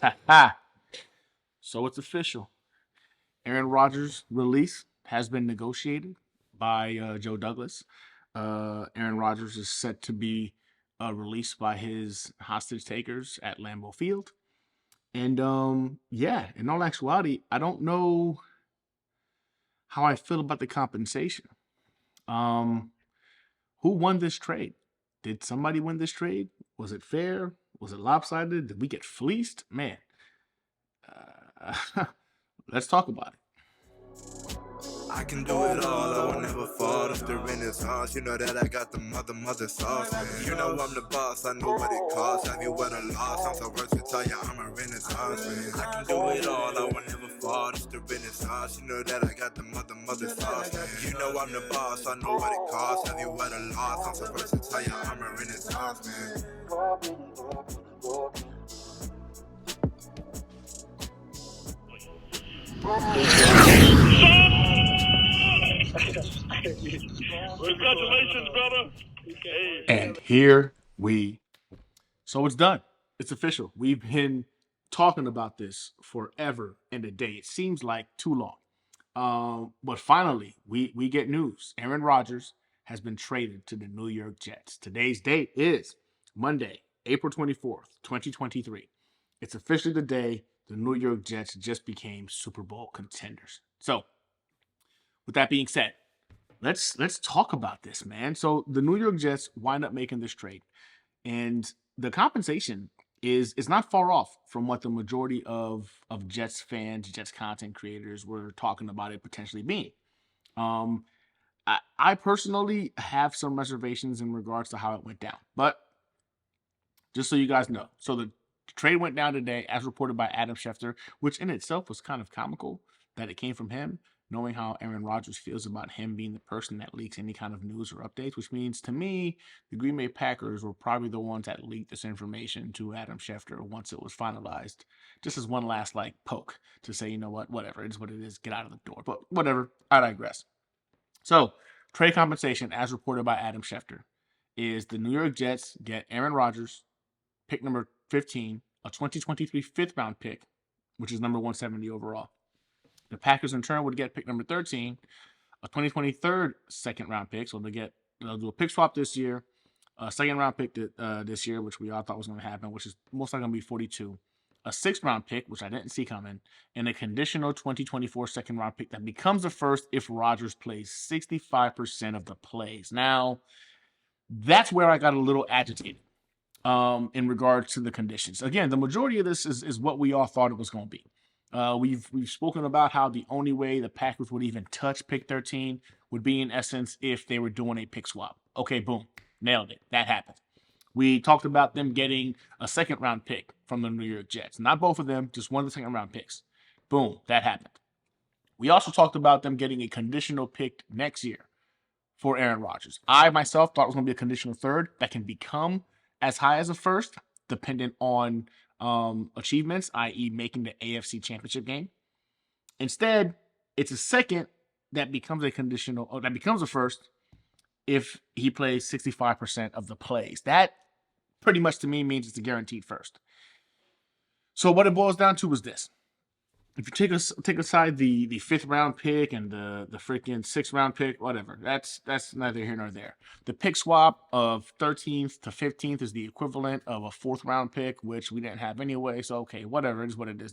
Ha ha. So it's official. Aaron Rodgers' release has been negotiated by Joe Douglas. Aaron Rodgers is set to be released by his hostage takers at Lambeau Field. And yeah, in all actuality, I don't know how I feel about the compensation. Um, who won this trade? Did somebody win this trade? Was it fair? Was it lopsided? Did we get fleeced? Man, let's talk about it. I can do it all, I will never fall off the renaissance. You know that I got the mother sauce, man. You know I'm the boss, I know what it costs. Have you what a loss? I'm so versatile, yeah, I'm a renaissance, man. I can do it all, I will never fall off the renaissance. You know that I got the mother sauce, man. You know I'm the boss, I know what it costs. Have you what a loss? I'm so versatile, yeah, I'm a renaissance, man. Congratulations, brother. Hey. And here we. So it's done. It's official. We've been talking about this forever and a day. It seems like too long. But finally, we get news. Aaron Rodgers has been traded to the New York Jets. Today's date is Monday, April 24th, 2023. It's officially the day the New York Jets just became Super Bowl contenders. So, with that being said, let's talk about this, man. So the New York Jets wind up making this trade, and the compensation is not far off from what the majority of Jets fans, Jets content creators were talking about it potentially being. Um, I personally have some reservations in regards to how it went down, but just so you guys know, so the trade went down today, as reported by Adam Schefter, which in itself was kind of comical that it came from him, knowing how Aaron Rodgers feels about him being the person that leaks any kind of news or updates, which means to me, the Green Bay Packers were probably the ones that leaked this information to Adam Schefter once it was finalized, just as one last like poke to say, you know what, whatever, it is what it is, get out of the door. But whatever, I digress. So, trade compensation, as reported by Adam Schefter, is the New York Jets get Aaron Rodgers, pick number 15, a 2023 fifth round pick, which is number 170 overall. The Packers in turn would get pick number 13, a 2023 second round pick. So they'll do a pick swap this year, a second round pick this year, which we all thought was going to happen, which is most likely going to be 42, a sixth round pick, which I didn't see coming, and a conditional 2024 second round pick that becomes a first if Rodgers plays 65% of the plays. Now, that's where I got a little agitated in regards to the conditions. Again, the majority of this is what we all thought it was going to be. We've spoken about how the only way the Packers would even touch pick 13 would be in essence if they were doing a pick swap. Okay, boom, nailed it. That happened. We talked about them getting a second round pick from the New York Jets. Not both of them, just one of the second round picks. Boom, that happened. We also talked about them getting a conditional pick next year for Aaron Rodgers. I myself thought it was going to be a conditional third that can become as high as a first, dependent on achievements, i.e., making the AFC Championship game. Instead, it's a second that becomes a conditional, or that becomes a first if he plays 65% of the plays. That pretty much to me means it's a guaranteed first. So what it boils down to is this: if you take aside the fifth round pick and the freaking sixth round pick, whatever, that's neither here nor there. The pick swap of 13th to 15th is the equivalent of a fourth round pick, which we didn't have anyway. So okay, whatever, it is what it is.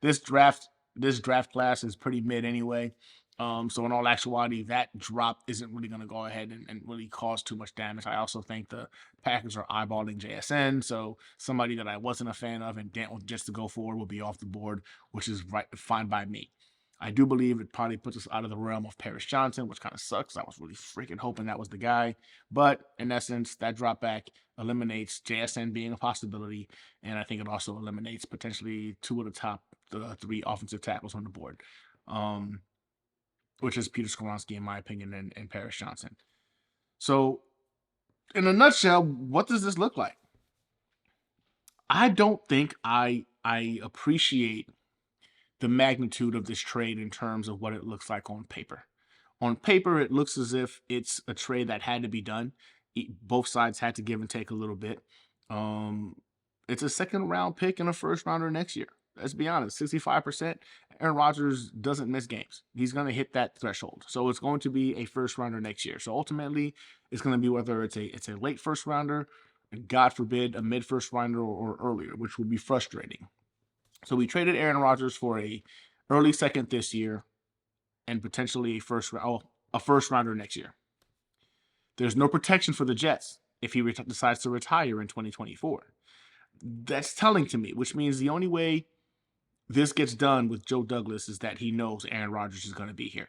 This draft class is pretty mid anyway. So in all actuality, that drop isn't really going to go ahead and really cause too much damage. I also think the Packers are eyeballing JSN, so somebody that I wasn't a fan of and didn't want just to go forward will be off the board, which is fine by me. I do believe it probably puts us out of the realm of Paris Johnson, which kind of sucks. I was really freaking hoping that was the guy. But in essence, that drop back eliminates JSN being a possibility, and I think it also eliminates potentially two of the top three offensive tackles on the board. Which is Peter Skoronski, in my opinion, and Paris Johnson. So, in a nutshell, what does this look like? I don't think I appreciate the magnitude of this trade in terms of what it looks like on paper. On paper, it looks as if it's a trade that had to be done. Both sides had to give and take a little bit. It's a second round pick and a first rounder next year. Let's be honest, 65%. Aaron Rodgers doesn't miss games. He's going to hit that threshold. So it's going to be a first rounder next year. So ultimately, it's going to be whether it's a late first rounder, and God forbid, a mid first rounder or earlier, which will be frustrating. So we traded Aaron Rodgers for a early second this year and potentially a first rounder next year. There's no protection for the Jets if he decides to retire in 2024. That's telling to me, which means the only way this gets done with Joe Douglas is that he knows Aaron Rodgers is going to be here.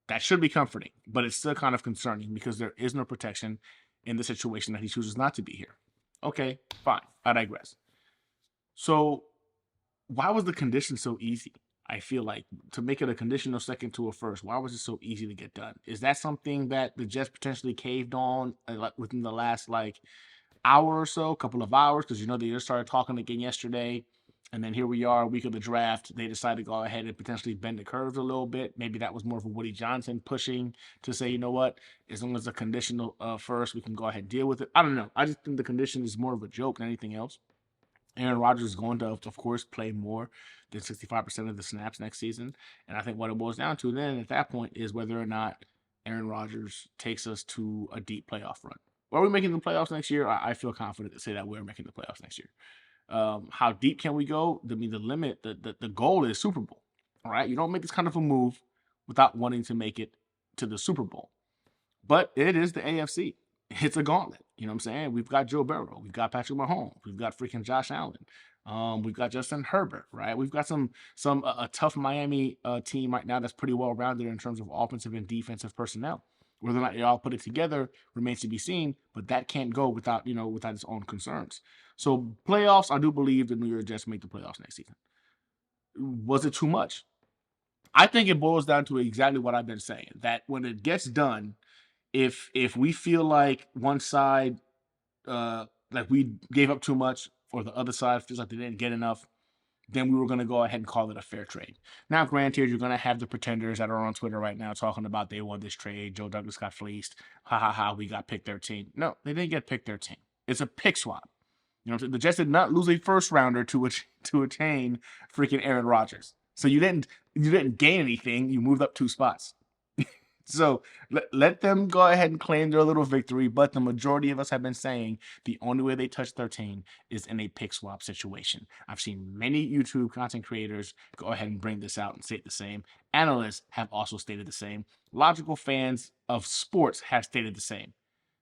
That should be comforting, but it's still kind of concerning because there is no protection in the situation that he chooses not to be here. Okay, fine. I digress. So why was the condition so easy? I feel like to make it a conditional second to a first, why was it so easy to get done? Is that something that the Jets potentially caved on within the last hour or so, couple of hours? Because they just started talking again yesterday, and then here we are, a week of the draft. They decided to go ahead and potentially bend the curves a little bit. Maybe that was more of a Woody Johnson pushing to say, you know what, as long as a conditional first, we can go ahead and deal with it. I don't know. I just think the condition is more of a joke than anything else. Aaron Rodgers is going to, of course, play more than 65% of the snaps next season. And I think what it boils down to then at that point is whether or not Aaron Rodgers takes us to a deep playoff run. Are we making the playoffs next year? I feel confident to say that we're making the playoffs next year. How deep can we go? I mean, the limit, the goal is Super Bowl. All right. You don't make this kind of a move without wanting to make it to the Super Bowl. But it is the AFC. It's a gauntlet. You know what I'm saying? We've got Joe Burrow. We've got Patrick Mahomes. We've got freaking Josh Allen. We've got Justin Herbert, right? We've got a tough Miami team right now that's pretty well rounded in terms of offensive and defensive personnel. Whether or not they all put it together remains to be seen, but that can't go without its own concerns. So playoffs, I do believe the New York Jets make the playoffs next season. Was it too much? I think it boils down to exactly what I've been saying, that when it gets done, if we feel like one side like we gave up too much or the other side feels like they didn't get enough, then we were going to go ahead and call it a fair trade. Now, granted, you're going to have the pretenders that are on Twitter right now talking about they won this trade. Joe Douglas got fleeced. Ha ha ha, we got pick 13. No, they didn't get pick 13. It's a pick swap. You know what I'm saying? The Jets did not lose a first rounder to attain freaking Aaron Rodgers. So you didn't gain anything. You moved up 2 spots. So let them go ahead and claim their little victory. But the majority of us have been saying the only way they touch 13 is in a pick swap situation. I've seen many YouTube content creators go ahead and bring this out and state the same. Analysts have also stated the same. Logical fans of sports have stated the same.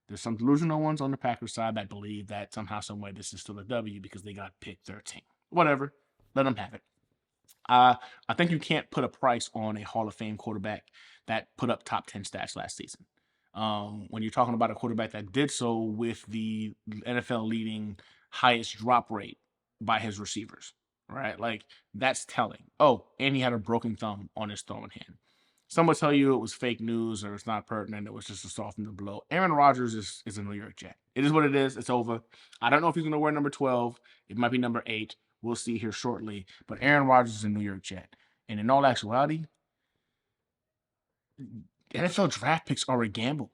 There's some delusional ones on the Packers side that believe that somehow, some way, this is still a W because they got pick 13. Whatever. Let them have it. I think you can't put a price on a Hall of Fame quarterback that put up top 10 stats last season. When you're talking about a quarterback that did so with the NFL leading highest drop rate by his receivers, right? Like, that's telling. Oh, and he had a broken thumb on his throwing hand. Some would tell you it was fake news or it's not pertinent. It was just a soften the blow. Aaron Rodgers is a New York Jet. It is what it is. It's over. I don't know if he's going to wear number 12. It might be number 8. We'll see here shortly. But Aaron Rodgers is a New York Jet. And in all actuality, NFL draft picks are a gamble.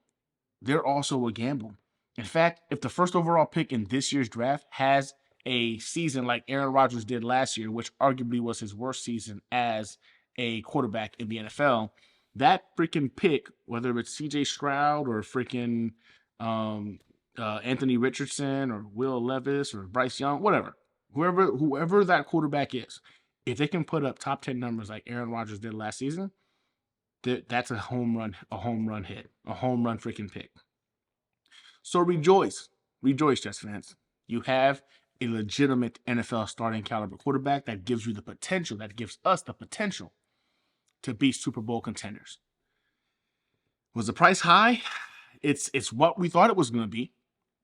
They're also a gamble. In fact, if the first overall pick in this year's draft has a season like Aaron Rodgers did last year, which arguably was his worst season as a quarterback in the NFL, that freaking pick, whether it's CJ Stroud or freaking Anthony Richardson or Will Levis or Bryce Young, whatever, whoever that quarterback is, if they can put up top 10 numbers like Aaron Rodgers did last season, that's a home run hit, a home run freaking pick. So rejoice, Jets fans. You have a legitimate NFL starting caliber quarterback that gives you the potential, that gives us the potential to be Super Bowl contenders. Was the price high? It's what we thought it was going to be,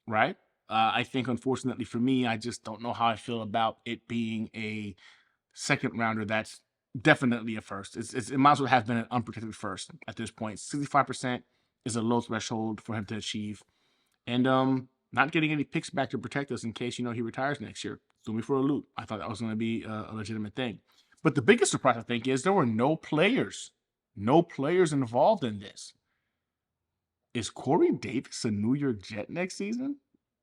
right? I think, unfortunately for me, I just don't know how I feel about it being a second rounder that's definitely a first. It might as well have been an unprotected first at this point. 65% is a low threshold for him to achieve. And not getting any picks back to protect us in case, he retires next year. Threw me for a loop. I thought that was going to be a legitimate thing. But the biggest surprise, I think, is there were no players involved in this. Is Corey Davis a New York Jet next season?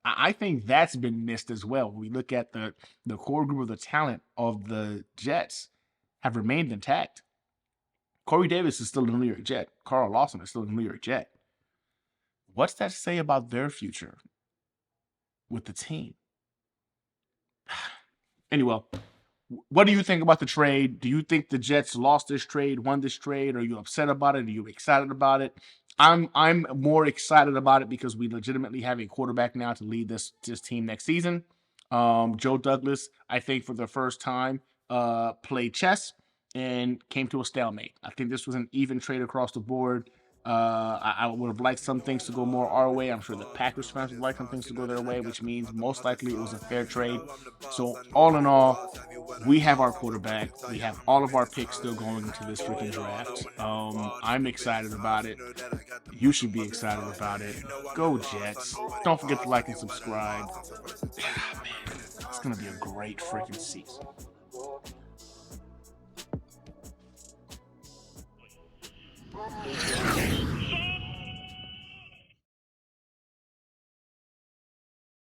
I think that's been missed as well. When we look at the core group of the talent of the Jets have remained intact. Corey Davis is still a New York Jet. Carl Lawson is still a New York Jet. What's that say about their future with the team? Anyway, what do you think about the trade? Do you think the Jets lost this trade, won this trade? Are you upset about it? Are you excited about it? I'm more excited about it because we legitimately have a quarterback now to lead this team next season. Joe Douglas, I think for the first time, played chess and came to a stalemate. I think this was an even trade across the board. I would have liked some things to go more our way. I'm sure the Packers fans would like some things to go their way, which means most likely it was a fair trade. So all in all, we have our quarterback. We have all of our picks still going into this freaking draft. I'm excited about it. You should be excited about it. Go Jets. Don't forget to like and subscribe. Man, it's going to be a great freaking season.